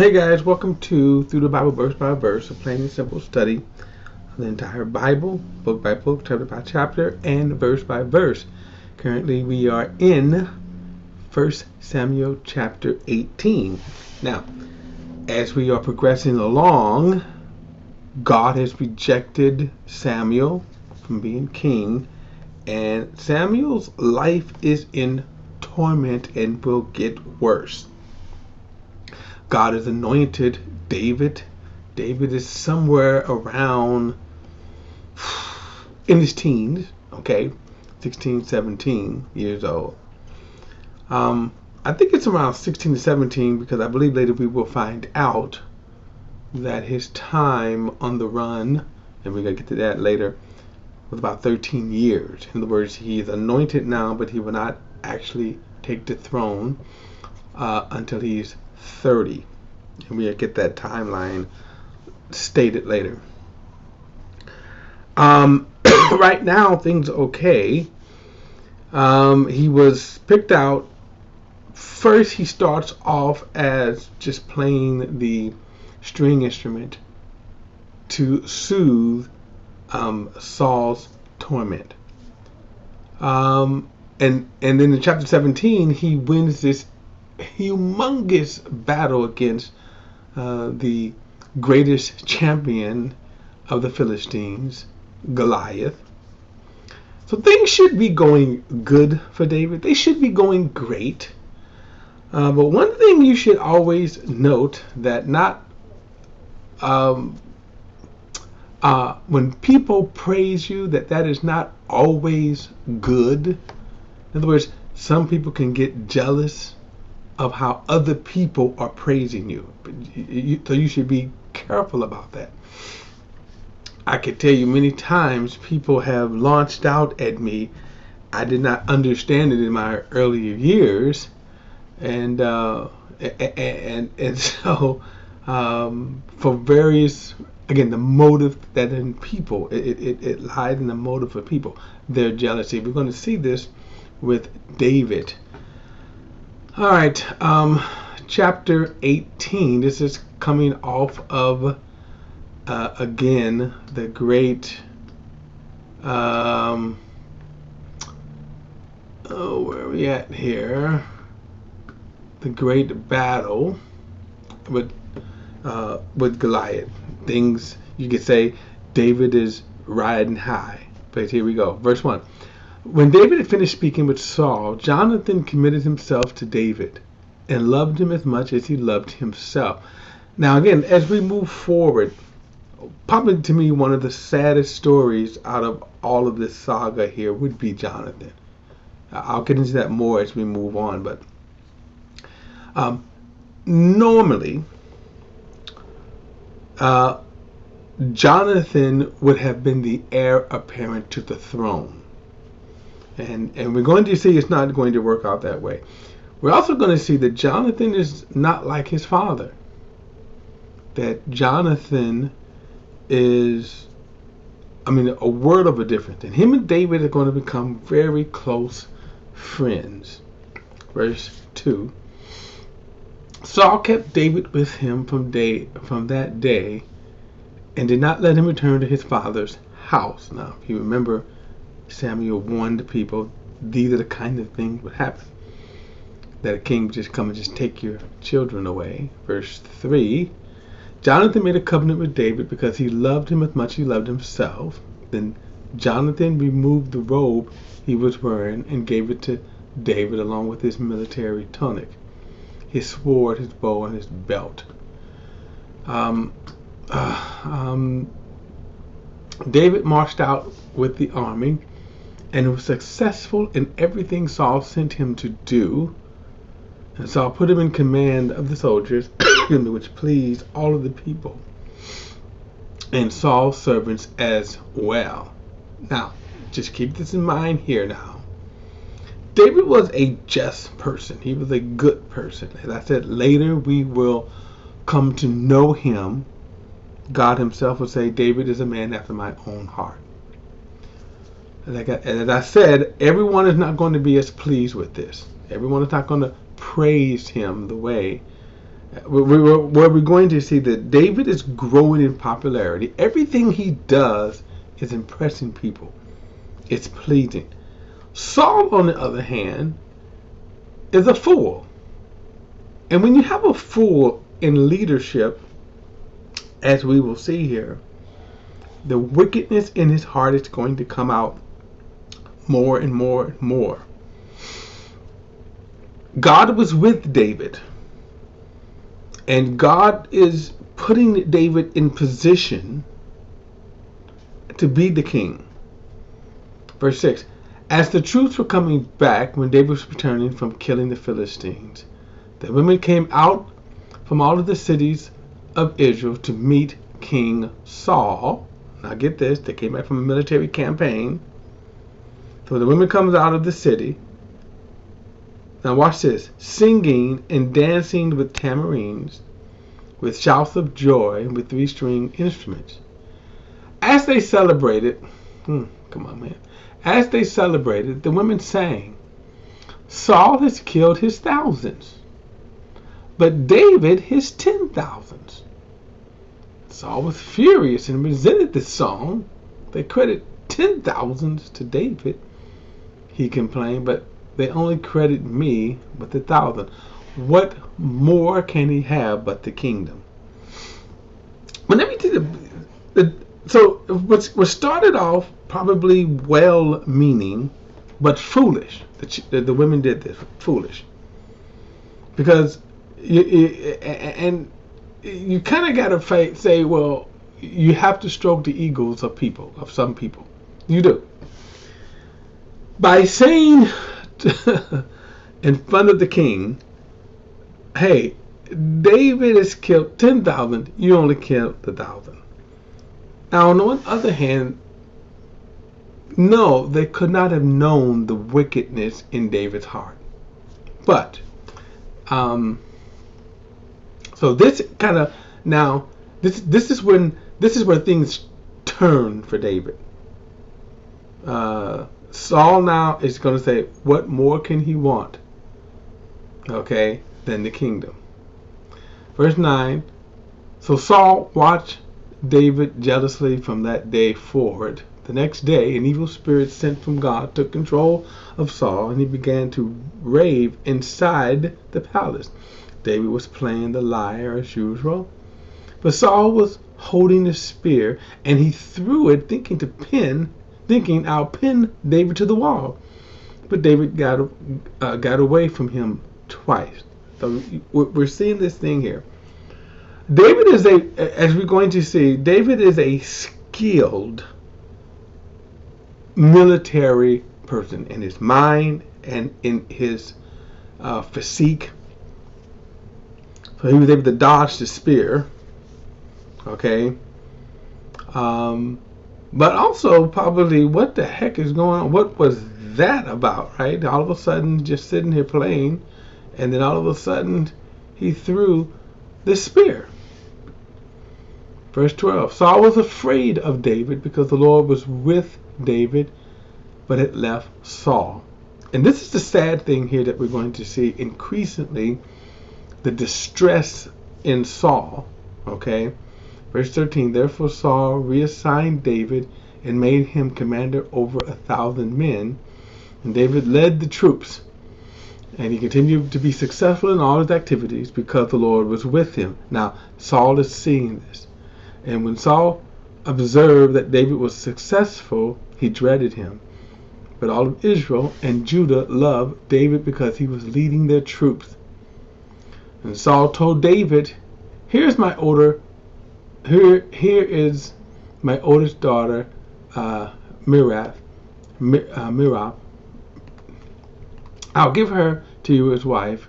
Hey guys, welcome to Through the Bible Verse by Verse, a plain and simple study of the entire Bible, book by book, chapter by chapter, and verse by verse. Currently we are in 1 Samuel chapter 18. Now, as we are progressing along, God has rejected Samuel from being king, and Samuel's life is in torment and will get worse. God has anointed David. David is somewhere around in his teens, okay, 16, 17 years old. I think it's around 16 to 17 because I believe later we will find out that his time on the run, and we're going to get to that later, was about 13 years. In other words, he is anointed now, but he will not actually take the throne until he's 30. And we'll get that timeline stated later. Right now, things are okay. He was picked out. First, he starts off as just playing the string instrument to soothe Saul's torment. And then in chapter 17, he wins this humongous battle against the greatest champion of the Philistines, Goliath. So things should be going good for David. They should be going great. But one thing you should always note that when people praise you, that is not always good. In other words, some people can get jealous of how other people are praising you. So you should be careful about that. I could tell you many times people have launched out at me. I did not understand it in my earlier years, and so for various, again, the motive that in people, it lies in the motive of people, their jealousy. We're going to see this with David. All right, chapter 18. This is coming off of, again, the great, where are we at here? The great battle with Goliath. Things, you could say, David is riding high. But here we go. Verse 1. When David had finished speaking with Saul, Jonathan committed himself to David and loved him as much as he loved himself. Now again, as we move forward, probably to me one of the saddest stories out of all of this saga here would be Jonathan. I'll get into that more as we move on, but normally Jonathan would have been the heir apparent to the throne. And we're going to see it's not going to work out that way. We're also going to see that Jonathan is not like his father. That Jonathan is, a world of a difference. And him and David are going to become very close friends. Verse 2. Saul kept David with him from that day and did not let him return to his father's house. Now, if you remember, Samuel warned the people these are the kind of things that would happen. That a king would just come and just take your children away. Verse 3. Jonathan made a covenant with David because he loved him as much as he loved himself. Then Jonathan removed the robe he was wearing and gave it to David along with his military tunic, his sword, his bow, and his belt. David marched out with the army and was successful in everything Saul sent him to do. And Saul put him in command of the soldiers, which pleased all of the people, and Saul's servants as well. Now, just keep this in mind here now. David was a just person. He was a good person. As I said, later we will come to know him. God himself will say, David is a man after my own heart. As I said, everyone is not going to be as pleased with this. Everyone is not going to praise him the way Where we're going to see that David is growing in popularity. Everything he does is impressing people. It's pleasing. Saul, on the other hand, is a fool. And when you have a fool in leadership, as we will see here, the wickedness in his heart is going to come out more and more and more. God was with David, and God is putting David in position to be the king. Verse 6, as the troops were coming back when David was returning from killing the Philistines, the women came out from all of the cities of Israel to meet King Saul. Now get this, they came back from a military campaign. So the women comes out of the city. Now watch this, singing and dancing with tamarines, with shouts of joy, and with three-string instruments. As they celebrated, as they celebrated, the women sang, Saul has killed his thousands, but David his 10,000s. Saul was furious and resented this song. They credit 10,000s to David, he complained, but they only credit me with 1,000. What more can he have but the kingdom? But let me tell you, so what started off probably well-meaning, but foolish. The women did this, foolish, because you kind of got to say, well, you have to stroke the egos of people, of some people. You do. By saying in front of the king, hey, David has killed 10,000, you only killed 1,000. Now, on the other hand, no, they could not have known the wickedness in David's heart. But, so this kind of, now, this is where things turn for David. Saul now is going to say, what more can he want, okay, than the kingdom? Verse 9, so Saul watched David jealously from that day forward. The next day, an evil spirit sent from God took control of Saul, and he began to rave inside the palace. David was playing the lyre as usual, but Saul was holding a spear, and he threw it, thinking I'll pin David to the wall. But David got away from him twice. So we're seeing this thing here. David is as we're going to see, David is a skilled military person in his mind and in his physique. So he was able to dodge the spear. Okay. But also probably, what the heck is going on? What was that about, right? All of a sudden, just sitting here playing, and then all of a sudden, he threw the spear. Verse 12, Saul was afraid of David because the Lord was with David, but had left Saul. And this is the sad thing here that we're going to see increasingly, the distress in Saul, okay? Verse 13, therefore Saul reassigned David and made him commander over 1,000 men. And David led the troops. And he continued to be successful in all his activities because the Lord was with him. Now, Saul is seeing this. And when Saul observed that David was successful, he dreaded him. But all of Israel and Judah loved David because he was leading their troops. And Saul told David, here's my order. Here is my oldest daughter, Merab. I'll give her to you as wife,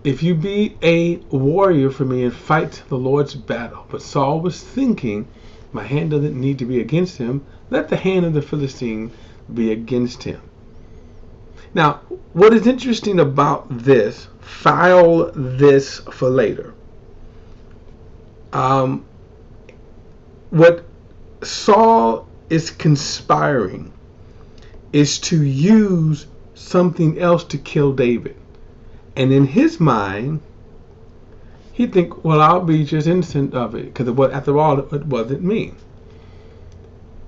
if you be a warrior for me and fight the Lord's battle. But Saul was thinking, my hand doesn't need to be against him. Let the hand of the Philistine be against him. Now, what is interesting about this, file this for later. What Saul is conspiring is to use something else to kill David. And in his mind, he'd think, well, I'll be just innocent of it, because after all, it wasn't me.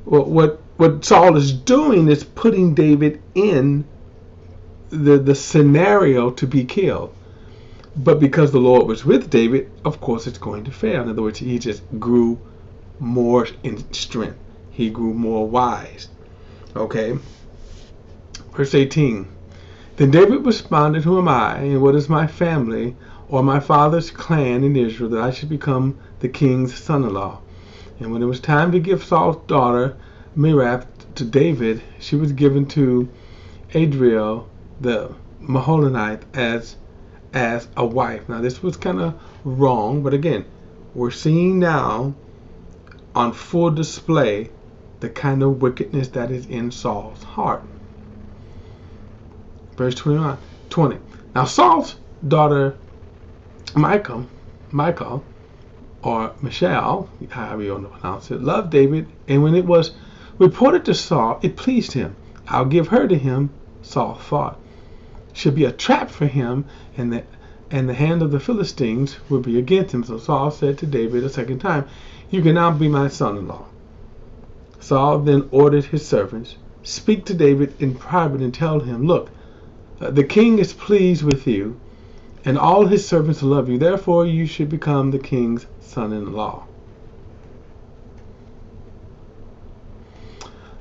Well, what Saul is doing is putting David in the scenario to be killed. But because the Lord was with David, of course it's going to fail. In other words, he just grew more in strength. He grew more wise. Okay. Verse 18. Then David responded, who am I, and what is my family, or my father's clan in Israel, that I should become the king's son-in-law? And when it was time to give Saul's daughter, Merab, to David, she was given to Adriel, the Maholonite, as a wife. Now, this was kind of wrong, but again, we're seeing now on full display the kind of wickedness that is in Saul's heart. Verse 20. Now Saul's daughter Michal, or Michelle, however you want to pronounce it, loved David, and when it was reported to Saul, it pleased him. I'll give her to him, Saul thought. Should be a trap for him, and the hand of the Philistines would be against him. So Saul said to David a second time, you can now be my son-in-law. Saul then ordered his servants, speak to David in private and tell him, look, the king is pleased with you, and all his servants love you. Therefore, you should become the king's son-in-law.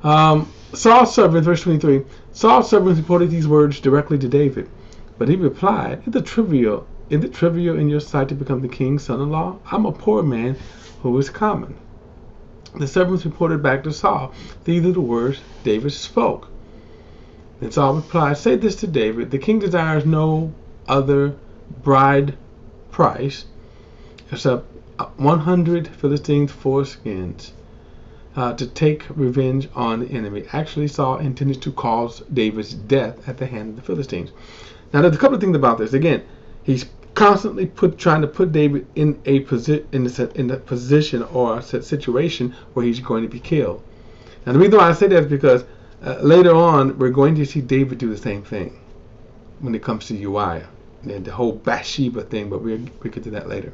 Saul's servants, verse 23. Saul's servants reported these words directly to David, but he replied, Is it trivial in your sight to become the king's son-in-law? I'm a poor man who is common. The servants reported back to Saul, these are the words David spoke. Then Saul replied, say this to David, the king desires no other bride price except 100 Philistines' foreskins to take revenge on the enemy. Actually, Saul intended to cause David's death at the hand of the Philistines. Now, there's a couple of things about this. Again, he's constantly trying to put David in a position or a situation where he's going to be killed. Now, the reason why I say that is because later on, we're going to see David do the same thing when it comes to Uriah and the whole Bathsheba thing, but we'll get to that later.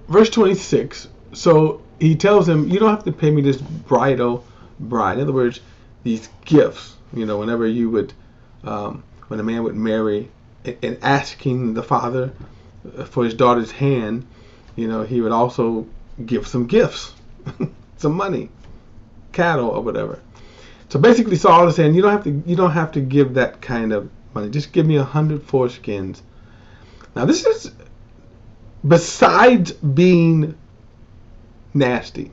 Verse 26, so he tells him, you don't have to pay me this bridal bride. In other words, these gifts, whenever you would, when a man would marry and asking the father for his daughter's hand, he would also give some gifts, some money, cattle or whatever. So basically Saul is saying, you don't have to give that kind of money. Just give me 100 foreskins. Now this is, besides being nasty,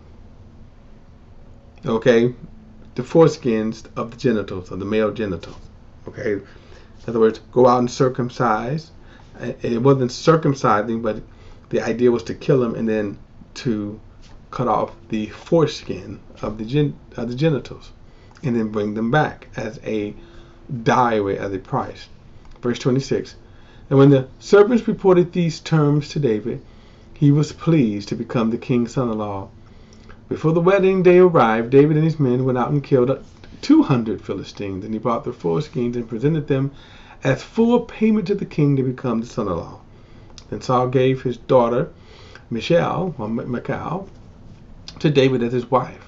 okay, the foreskins of the genitals, of the male genitals, okay. In other words, go out and circumcise. It wasn't circumcising, but the idea was to kill him and then to cut off the foreskin of the genitals and then bring them back as a dowry, as a price. Verse 26. And when the servants reported these terms to David, he was pleased to become the king's son-in-law. Before the wedding day arrived, David and his men went out and killed 200 Philistines, and he brought their foreskins and presented them as full payment to the king to become the son-in-law. Then Saul gave his daughter Michal to David as his wife.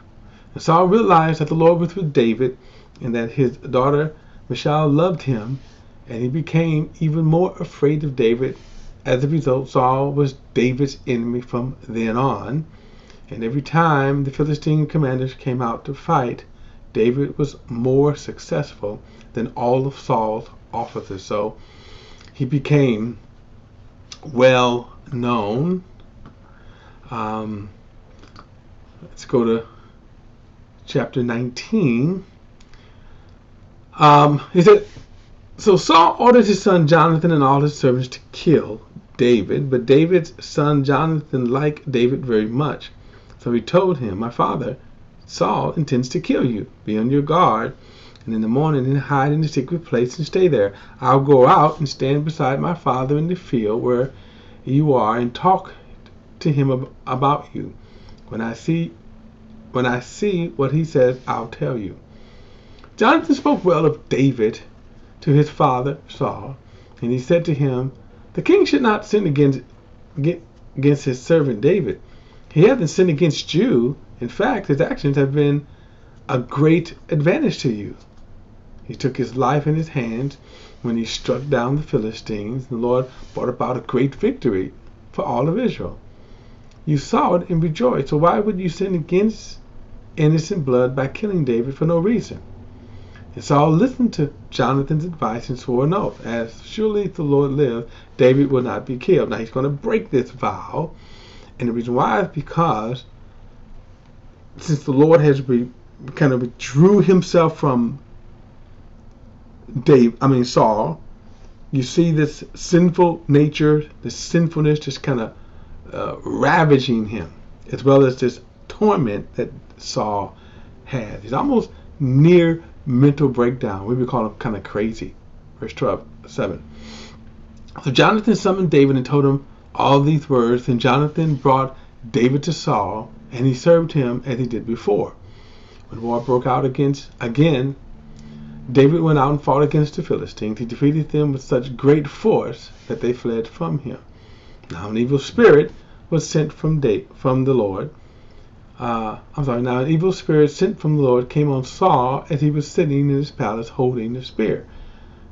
And Saul realized that the Lord was with David and that his daughter Michal loved him, and he became even more afraid of David. As a result, Saul was David's enemy from then on, and every time the Philistine commanders came out to fight, David was more successful than all of Saul's officers. So he became well known. Let's go to chapter 19. He said, so Saul ordered his son Jonathan and all his servants to kill David, but David's son Jonathan liked David very much. So he told him, my father Saul intends to kill you. Be on your guard, and in the morning and hide in a secret place and stay there. I'll go out and stand beside my father in the field where you are and talk to him about you. When I see what he says, I'll tell you. Jonathan spoke well of David to his father Saul, And he said to him, the king should not sin against his servant David. He hasn't sinned against you. In fact, his actions have been a great advantage to you. He took his life in his hands when he struck down the Philistines. The Lord brought about a great victory for all of Israel. You saw it and rejoiced. So why would you sin against innocent blood by killing David for no reason? And Saul listened to Jonathan's advice and swore an oath. As surely as the Lord lives, David will not be killed. Now he's going to break this vow. And the reason why is because since the Lord has kind of withdrew himself from Saul, you see this sinful nature, this sinfulness just kind of ravaging him, as well as this torment that Saul had. He's almost near mental breakdown. We would call him kind of crazy. Verse 7. So Jonathan summoned David and told him all these words. And Jonathan brought David to Saul, and he served him as he did before. When war broke out again, David went out and fought against the Philistines. He defeated them with such great force that they fled from him. Now an evil spirit was sent from the Lord. Now an evil spirit sent from the Lord came on Saul as he was sitting in his palace holding the spear.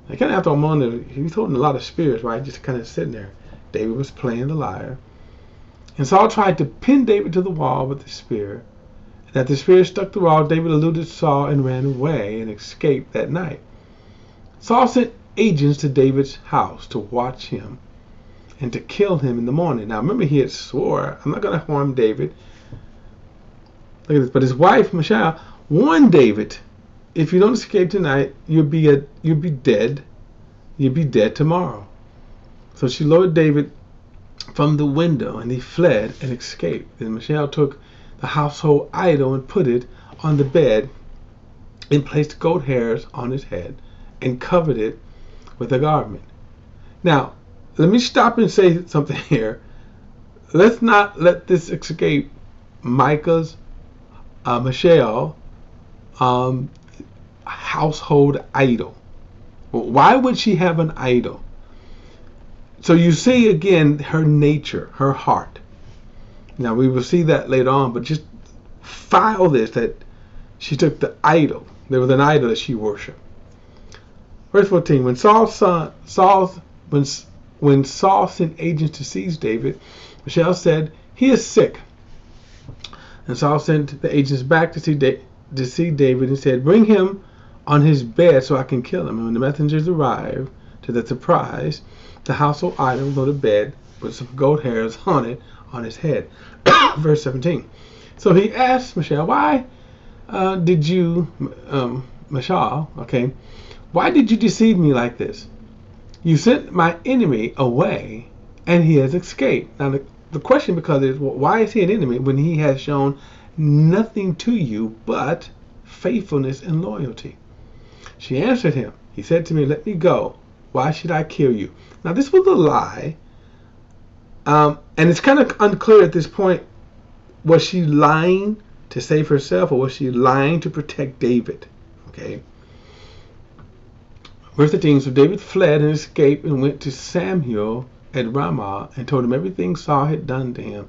I kind of have to wonder, he was holding a lot of spears, right? Just kind of sitting there. David was playing the lyre. And Saul tried to pin David to the wall with the spear. And as the spear struck the wall, David eluded Saul and ran away and escaped that night. Saul sent agents to David's house to watch him and to kill him in the morning. Now remember, he had swore, I'm not going to harm David. Look at this. But his wife, Michal, warned David, if you don't escape tonight, you'll be dead. You'll be dead tomorrow. So she lowered David from the window, and he fled and escaped. Then Michal took the household idol and put it on the bed and placed goat hairs on his head and covered it with a garment. Now, let me stop and say something here. Let's not let this escape Michal household idol. Well, why would she have an idol? So you see again her nature, her heart. Now we will see that later on, but just file this, that she took the idol. There was an idol that she worshipped. Verse 14, when Saul sent agents to seize David, Michal said, he is sick. And Saul sent the agents back to see David and said, bring him on his bed so I can kill him. And when the messengers arrived, to their surprise, the household idol was on the bed with some goat hairs on it, on his head. Verse 17. So he asked Michal, why did you deceive me like this? You sent my enemy away, and he has escaped. Now the question because is, well, why is he an enemy when he has shown nothing to you but faithfulness and loyalty? She answered him. He said to me, let me go. Why should I kill you? Now this was a lie. And it's kind of unclear at this point. Was she lying to save herself, or was she lying to protect David? Okay. Verse 13, so David fled and escaped and went to Samuel at Ramah and told him everything Saul had done to him.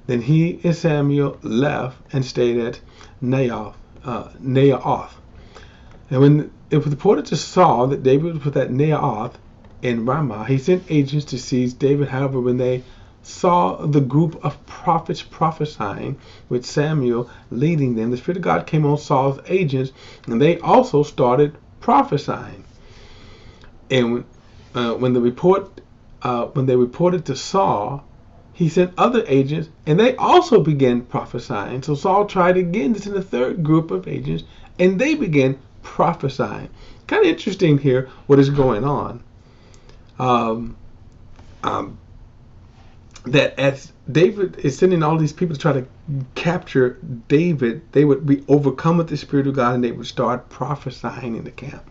Then he and Samuel left and stayed at Naioth. And when it was reported to Saul that David was at Naioth in Ramah, he sent agents to seize David. However, when they saw the group of prophets prophesying with Samuel leading them, the Spirit of God came on Saul's agents, and they also started prophesying. And when they reported to Saul, he sent other agents, and they also began prophesying. So Saul tried again. This is the third group of agents, and they began prophesying. Kind of interesting here what is going on. That as David is sending all these people to try to capture David, they would be overcome with the Spirit of God, and they would start prophesying in the camp.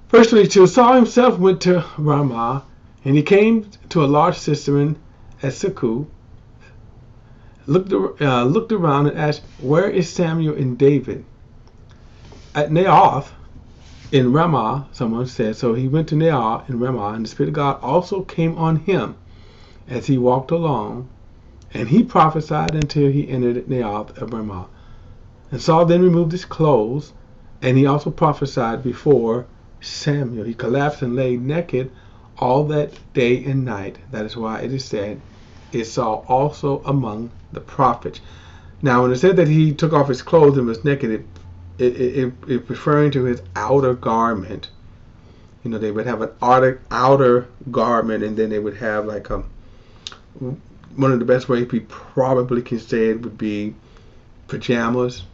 Verse 22, Saul himself went to Ramah, and he came to a large cistern at Succoth, looked around and asked, where is Samuel and David? At Naioth, in Ramah, someone said, so he went to Naal in Ramah, and the Spirit of God also came on him as he walked along, and he prophesied until he entered Naal of Ramah. And Saul then removed his clothes, and he also prophesied before Samuel. He collapsed and lay naked all that day and night. That is why it is said, is Saul also among the prophets. Now, when it said that he took off his clothes and was naked, it referring to his outer garment. You know, they would have an outer garment, and then they would have like one of the best ways we probably can say it would be pajamas,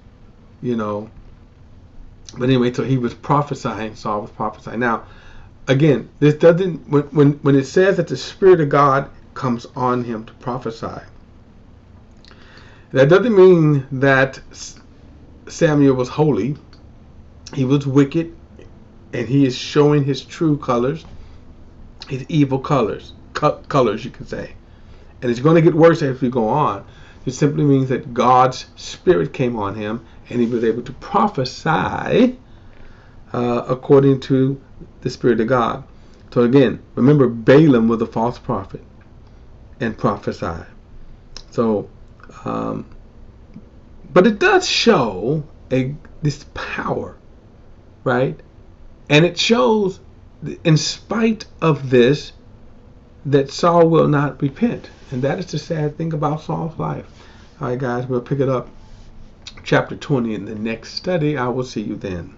you know. But anyway, so he was prophesying. Saul was prophesying. Now, again, this doesn't, when it says that the Spirit of God comes on him to prophesy, that doesn't mean that Samuel was holy. He was wicked, and he is showing his true colors, his evil colors, you can say. And it's going to get worse as we go on. It simply means that God's Spirit came on him, and he was able to prophesy according to the Spirit of God. So again, remember, Balaam was a false prophet and prophesied. So, but it does show this power, right? And it shows, in spite of this, that Saul will not repent. And that is the sad thing about Saul's life. All right, guys, we'll pick it up chapter 20 in the next study. I will see you then.